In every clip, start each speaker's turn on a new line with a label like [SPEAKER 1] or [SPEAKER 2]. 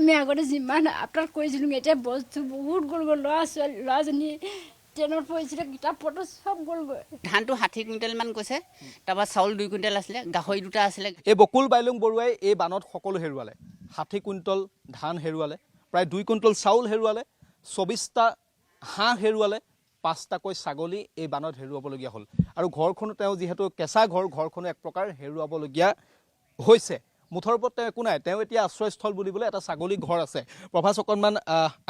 [SPEAKER 1] আমি আগতে যিমান আপডাল কৰিছিলোঁ এতিয়া বস্তু বহুত গ'লগৈ ল'ৰাজনী ট্ৰেইনত পৰিছিলে কিতাপ পত্ৰ চব গ'লগৈ
[SPEAKER 2] ধানটো 60 কুইণ্টেলমান গৈছে তাৰপৰা চাউল 2 কুইণ্টেল আছিলে গাহৰি 2টা আছিলে
[SPEAKER 3] এই বকুল বাইলুং বৰুৱাই এই বানত সকলো হেৰুৱালে 60 কুইণ্টল ধান হেৰুৱালে প্ৰায় 2 কুইণ্টল চাউল হেৰুৱালে 24টা হাঁহ হেৰুৱালে 5টাকৈ ছাগলী এই বানত হেৰুৱাবলগীয়া হ'ল আৰু ঘৰখনো তেওঁ যিহেতু কেঁচা ঘৰখনো এক প্ৰকাৰ হেৰুৱাবলগীয়া হৈছে মুঠৰ ওপৰত তেওঁ একো নাই তেওঁ এতিয়া আশ্ৰয়স্থল বুলিবলৈ এটা ছাগলী ঘৰ আছে প্ৰভাস অকণমান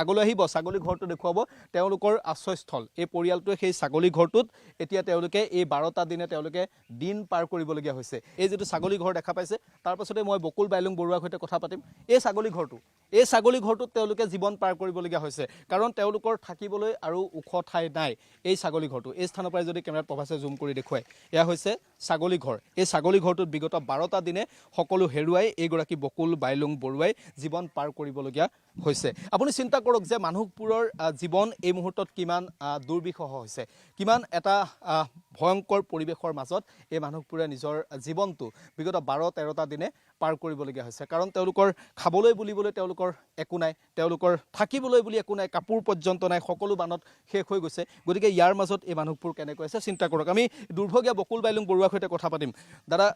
[SPEAKER 3] আগলৈ আহিব ছাগলী ঘৰটো দেখুৱাব তেওঁলোকৰ আশ্ৰয়স্থল এই পৰিয়ালটোৱে সেই ছাগলী ঘৰটোত এতিয়া তেওঁলোকে এই 12টা দিনে তেওঁলোকে দিন পাৰ কৰিবলগীয়া হৈছে এই যিটো ছাগলী ঘৰ দেখা পাইছে তাৰ পাছতে মই বকুল বাইলুং বৰুৱাৰ সৈতে কথা পাতিম এই ছাগলী ঘৰটোত তেওঁলোকে জীৱন পাৰ কৰিবলগীয়া হৈছে কাৰণ তেওঁলোকৰ থাকিবলৈ আৰু ওখ ঠাই নাই এই ছাগলী ঘৰটো এই স্থানৰ পৰা যদি কেমেৰাত প্ৰভাসে জুম কৰি দেখুৱায় এয়া হৈছে ছাগলী ঘৰ এই ছাগলী ঘৰটোত বিগত 12টা দিনে সকলো এইগৰাকী বকুল বাইলুং বৰুৱাই জীৱন পাৰ কৰিবলগীয়া হৈছে আপুনি চিন্তা কৰক যে মানুহবোৰৰ জীৱন এই মুহূৰ্তত কিমান দুৰ্বিষহ হৈছে কিমান এটা ভয়ংকৰ পৰিৱেশৰ মাজত এই মানুহবোৰে নিজৰ জীৱনটো বিগত 12-13টা দিনে পাৰ কৰিবলগীয়া হৈছে কাৰণ তেওঁলোকৰ খাবলৈ বুলিবলৈ তেওঁলোকৰ একো নাই তেওঁলোকৰ থাকিবলৈ বুলি একো নাই কাপোৰ পৰ্যন্ত নাই সকলো বানত শেষ হৈ গৈছে গতিকে ইয়াৰ মাজত এই মানুহবোৰ কেনেকৈ আছে চিন্তা কৰক আমি দুৰ্ভগীয়া বকুল বাইলুং বৰুৱাৰ সৈতে কথা পাতিম দাদা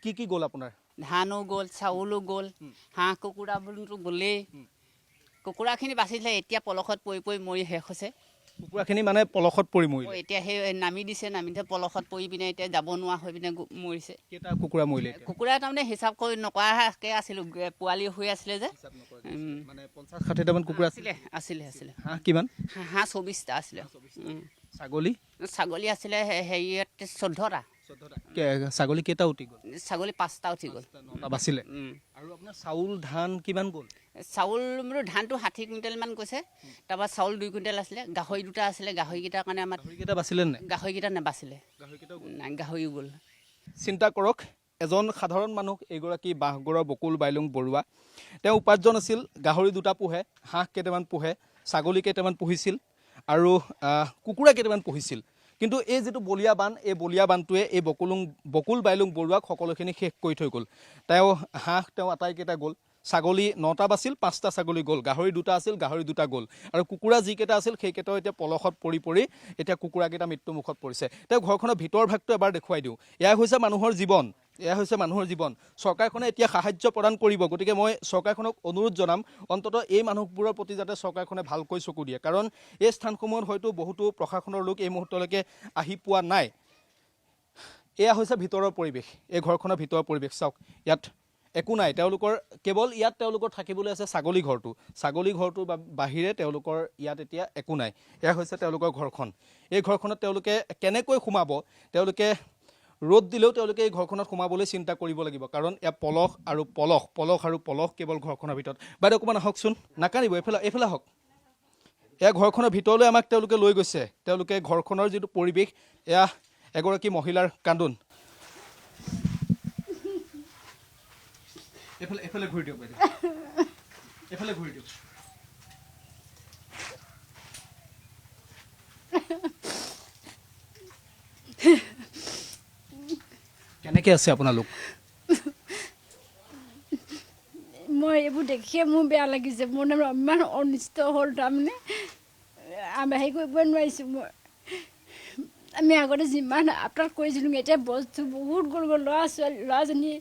[SPEAKER 3] কি গ'ল আপোনাৰ
[SPEAKER 2] ধানো গ'ল চাউলো গ'ল হাঁহ কুকুৰাবোৰতো গ'লেই কুকুৰাখিনি বাচিছিলে এতিয়া পলসত পৰি মৰি শেষ হৈছে
[SPEAKER 3] কুকুৰাখিনি মানে পলসত পৰি মৰিলে
[SPEAKER 2] এতিয়া সেই নামি দিছে পলসত পৰি পিনে এতিয়া যাব নোৱাৰা হৈ পিনে মৰিছে
[SPEAKER 3] কেইটা কুকুৰা মৰিলে
[SPEAKER 2] কুকুৰা তাৰমানে হিচাপ কৰি নকৰাকৈ আছিলোঁ পোৱালি হৈ আছিলে যে
[SPEAKER 3] মানে 50-60টামান কুকুৰা
[SPEAKER 2] আছিলে
[SPEAKER 3] হাঁহ কিমান
[SPEAKER 2] হাঁহ 24টা আছিলে
[SPEAKER 3] ছাগলী
[SPEAKER 2] আছিলে হেৰিয়াত 14টা
[SPEAKER 3] ছাগলী কেইটা উঠি গ'ল
[SPEAKER 2] ছাগলী 5টা উঠি গ'ল
[SPEAKER 3] 9টা বাচিলে আৰু আপোনাৰ চাউল ধান কিমান গ'ল
[SPEAKER 2] চাউল ধানটো 60 কুইণ্টেলমান গৈছে তাৰপৰা চাউল 2 কুইণ্টেল আছিলে গাহৰি 2টা আছিলে গাহৰিকেইটাৰ কাৰণে আমাৰ
[SPEAKER 3] গাহৰিকেইটা বাচিলে নে
[SPEAKER 2] গাহৰিকেইটা নাবাচিলে নাই গাহৰিও গ'ল
[SPEAKER 3] চিন্তা কৰক এজন সাধাৰণ মানুহ এইগৰাকী বাঁহগড়ৰ বকুল বাইলুং বৰুৱা তেওঁ উপাৰ্জন আছিল গাহৰি 2টা পোহে হাঁহ কেইটামান পোহে ছাগলী কেইটামান পুহিছিল আৰু কুকুৰা কেইটামান পুহিছিল কিন্তু এই যিটো বলিয়া বানটোৱে এই বকুল বাইলুং বৰুৱাক সকলোখিনি শেষ কৰি থৈ গ'ল তেওঁ হাঁহ তেওঁ আটাইকেইটা গ'ল ছাগলী 9টা বাছিল 5টা ছাগলী গ'ল গাহৰি 2টা আছিল গাহৰি 2টা গ'ল আৰু কুকুৰা যিকেইটা আছিল সেইকেইটাও এতিয়া পলসত পৰি এতিয়া কুকুৰাকেইটা মৃত্যুমুখত পৰিছে তেওঁ ঘৰখনৰ ভিতৰ ভাগটো এবাৰ দেখুৱাই দিওঁ এয়া হৈছে মানুহৰ জীৱন চৰকাৰখনে এতিয়া সাহায্য প্ৰদান কৰিব গতিকে মই চৰকাৰখনক অনুৰোধ জনাম অন্ততঃ এই মানুহবোৰৰ প্ৰতি যাতে চৰকাৰখনে ভালকৈ চকু দিয়ে কাৰণ এই স্থানসমূহত হয়তো বহুতো প্ৰশাসনৰ লোক এই মুহূৰ্তলৈকে আহি পোৱা নাই এয়া হৈছে ভিতৰৰ পৰিৱেশ এই ঘৰখনৰ ভিতৰৰ পৰিৱেশ চাওক ইয়াত একো নাই তেওঁলোকৰ কেৱল ইয়াত তেওঁলোকৰ থাকিবলৈ আছে ছাগলী ঘৰটোৰ বাহিৰে তেওঁলোকৰ ইয়াত এতিয়া একো নাই এয়া হৈছে তেওঁলোকৰ ঘৰখন এই ঘৰখনত তেওঁলোকে কেনেকৈ সোমাব তেওঁলোকে ৰ'দ দিলেও তেওঁলোকে এই ঘৰখনত সোমাবলৈ চিন্তা কৰিব লাগিব কাৰণ এয়া পলস আৰু পলস কেৱল ঘৰখনৰ ভিতৰত বাইদেউ অকণমান আহকচোন নাকানিব এইফালে আহক এয়া ঘৰখনৰ ভিতৰলৈ আমাক তেওঁলোকে লৈ গৈছে তেওঁলোকে ঘৰখনৰ যিটো পৰিৱেশ এয়া এগৰাকী মহিলাৰ কান্দোন এইফালে ঘূৰি দিয়ক বাইদেউ এইফালে ঘূৰি দিয়ক কেনেকৈ আছে আপোনালোক
[SPEAKER 1] মই এইবোৰ দেখিয়ে মোৰ বেয়া লাগিছে মোৰ ইমান অনিষ্ট হ'ল তাৰমানে আমি হেৰি কৰিবই নোৱাৰিছোঁ মই আমি আগতে যিমান আপডাল কৰিছিলোঁ এতিয়া বস্তু বহুত গ'লগৈ ল'ৰাজনী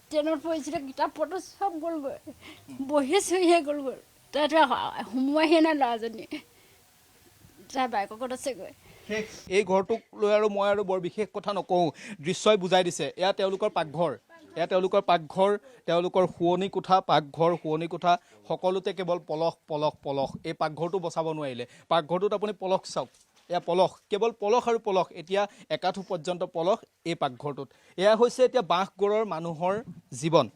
[SPEAKER 1] ট্ৰেইনত পৰিছিলে কিতাপ পত্ৰ চব গ'লগৈ বহি চহিয়ে গ'লগৈ তাত সোমোৱাহিয়ে নাই ল'ৰাজনী তাই বাইকত আছেগৈ
[SPEAKER 3] এই ঘৰটোক লৈ আৰু মই আৰু বৰ বিশেষ কথা নকওঁ দৃশ্যই বুজাই দিছে এয়া তেওঁলোকৰ পাকঘৰ তেওঁলোকৰ শোৱনি কোঠা সকলোতে কেৱল পলস এই পাকঘৰটো বচাব নোৱাৰিলে পাকঘৰটোত আপুনি পলস চাওক এয়া কেৱল পলস আৰু পলস এতিয়া একাঠু পৰ্যন্ত পলস এই পাকঘৰটোত এয়া হৈছে এতিয়া বাঁহগড়ৰ মানুহৰ জীৱন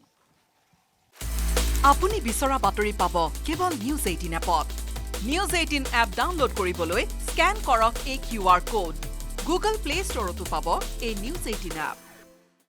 [SPEAKER 4] আপুনি বিচৰা বাতৰি পাব কেৱল নিউজ 18 এপত নিউজ 18 এপ ডাউনলোড কৰিবলৈ স্কেন কৰক এই QR কোড গুগল প্লে ষ্টৰতো পাব এই নিউজ 18 এপ